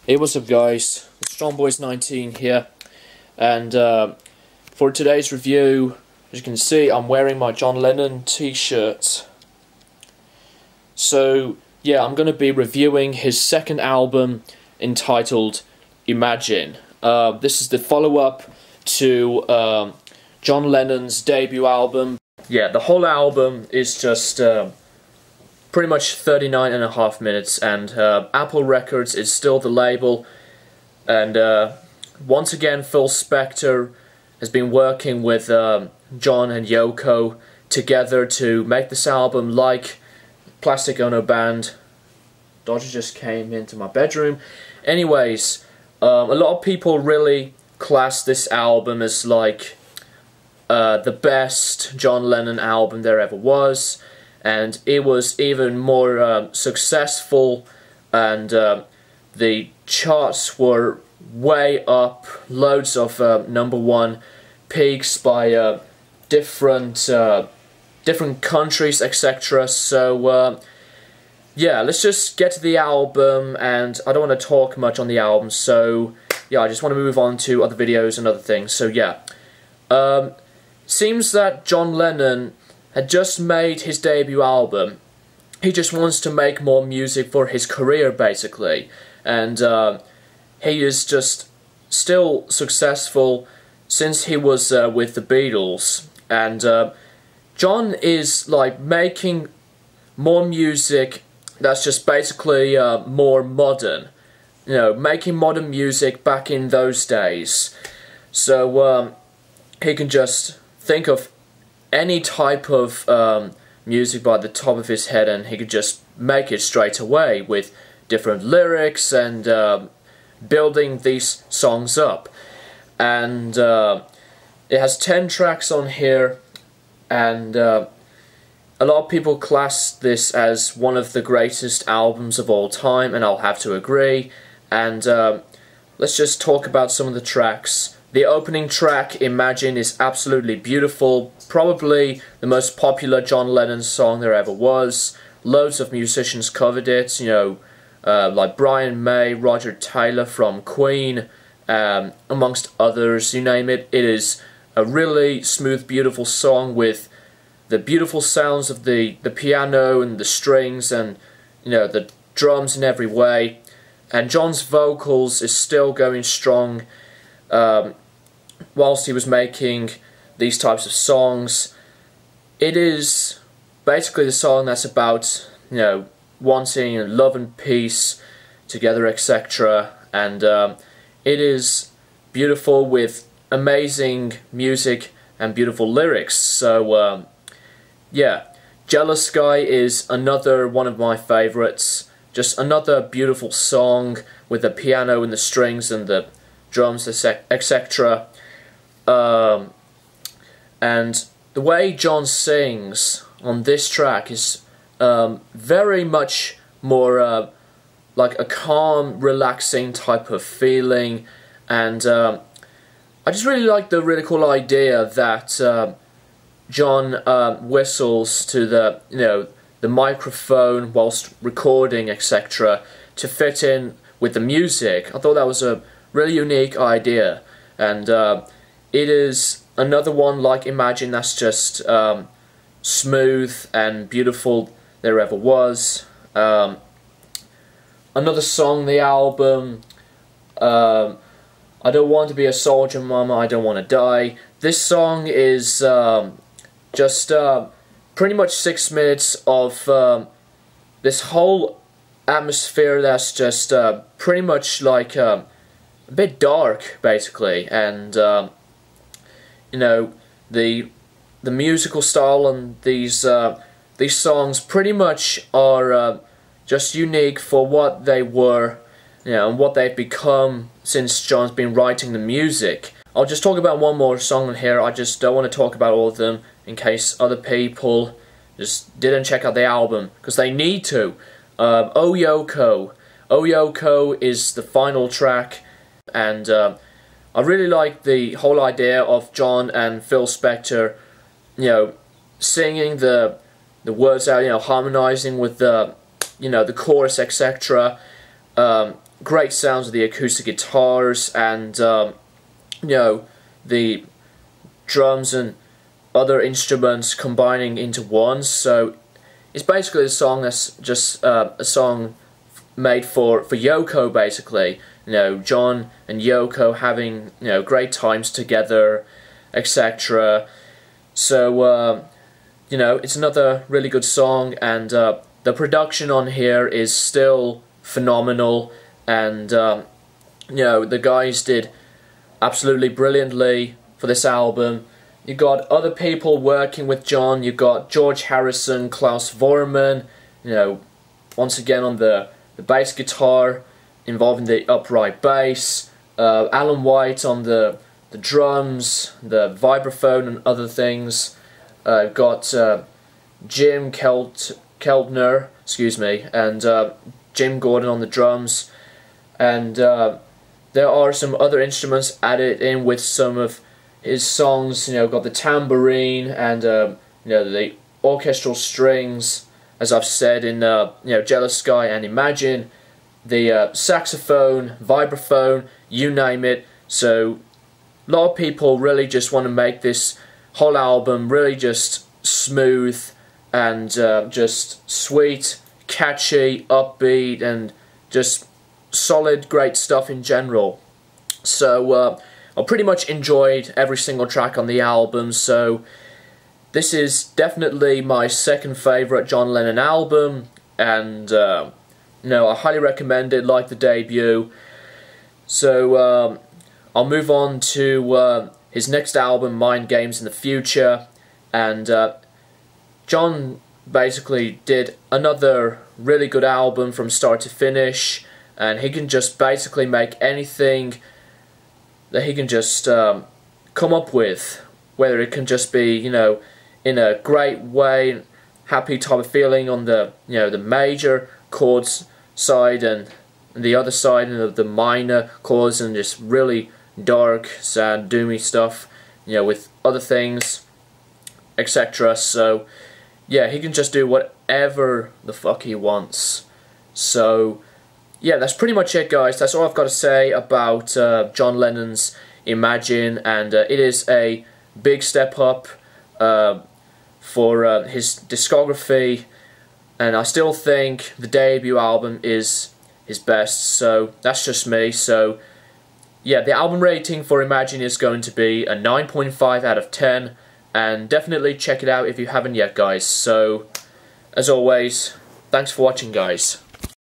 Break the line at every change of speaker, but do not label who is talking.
Hey, what's up guys, it's StrongBoys19 here, and for today's review, as you can see, I'm wearing my John Lennon t-shirt. So yeah, I'm going to be reviewing his second album entitled Imagine. This is the follow-up to John Lennon's debut album. Yeah, the whole album is just pretty much 39.5 minutes, and Apple Records is still the label, and once again Phil Spector has been working with John and Yoko together to make this album like Plastic Ono Band. Dodger just came into my bedroom. Anyways, a lot of people really class this album as like the best John Lennon album there ever was, and it was even more successful, and the charts were way up, loads of #1 peaks by different countries, etc. So yeah, let's just get to the album, and I don't want to talk much on the album, so yeah, I just want to move on to other videos and other things. So yeah, seems that John Lennon had just made his debut album. He just wants to make more music for his career, basically, and he is just still successful since he was with the Beatles, and John is like making more music that's just basically more modern, you know, making modern music back in those days. So he can just think of any type of music by the top of his head, and he could just make it straight away with different lyrics and building these songs up. And it has 10 tracks on here, and a lot of people class this as one of the greatest albums of all time, and I'll have to agree. And let's just talk about some of the tracks. The opening track, Imagine, is absolutely beautiful, probably the most popular John Lennon song there ever was. Loads of musicians covered it, you know, like Brian May, Roger Taylor from Queen, amongst others, you name it. It is a really smooth, beautiful song with the beautiful sounds of the piano and the strings and, you know, the drums in every way. And John's vocals is still going strong. Whilst he was making these types of songs, it is basically the song that's about, you know, wanting love and peace together, etc. And it is beautiful with amazing music and beautiful lyrics. So yeah, Jealous Guy is another one of my favorites. Just another beautiful song with the piano and the strings and the drums, etc. And the way John sings on this track is very much more like a calm, relaxing type of feeling, and I just really like the really cool idea that John whistles to the, you know, the microphone whilst recording, etc., to fit in with the music. I thought that was a really unique idea, and it is another one like Imagine that's just smooth and beautiful there ever was. Another song on the album, I Don't Want to Be a Soldier, Mama, I Don't Want to Die. This song is just pretty much 6 minutes of this whole atmosphere that's just pretty much like a bit dark, basically, and you know, the musical style on these songs pretty much are just unique for what they were, you know, and what they've become since John's been writing the music. I'll just talk about one more song on here. I just don't want to talk about all of them in case other people just didn't check out the album, because they need to. Oh Yoko. Oh Yoko is the final track, and I really like the whole idea of John and Phil Spector, you know, singing the words out, you know, harmonizing with the, you know, the chorus, etc. great sounds of the acoustic guitars and you know, the drums and other instruments combining into one. So it's basically a song that's just a song made for Yoko, basically. You know, John and Yoko having, you know, great times together, etc. So you know, it's another really good song, and the production on here is still phenomenal, and you know, the guys did absolutely brilliantly for this album. You got other people working with John. You got George Harrison, Klaus Vormann, you know, once again on the bass guitar, involving the upright bass. Alan White on the drums, the vibraphone and other things. Got Jim Keltner, excuse me, and Jim Gordon on the drums, and there are some other instruments added in with some of his songs. You know, got the tambourine and you know, the orchestral strings, as I've said in you know, Jealous Sky and Imagine, the saxophone, vibraphone, you name it. So a lot of people really just want to make this whole album really just smooth and just sweet, catchy, upbeat, and just solid, great stuff in general. So I pretty much enjoyed every single track on the album, so this is definitely my second favourite John Lennon album, and you know, I highly recommend it, like the debut. So I'll move on to his next album, Mind Games in the Future, and John basically did another really good album from start to finish, and he can just basically make anything that he can just come up with, whether it can just be, you know, in a great way, happy type of feeling on the, you know, the major chords side, and the other side of the minor chords, and just really dark, sad, doomy stuff, you know, with other things, etc. So yeah, he can just do whatever the fuck he wants. So yeah, that's pretty much it, guys. That's all I've got to say about John Lennon's Imagine, and it is a big step up for his discography, and I still think the debut album is his best, so that's just me. So yeah, the album rating for Imagine is going to be a 9.5 out of 10, and definitely check it out if you haven't yet, guys. So as always, thanks for watching, guys.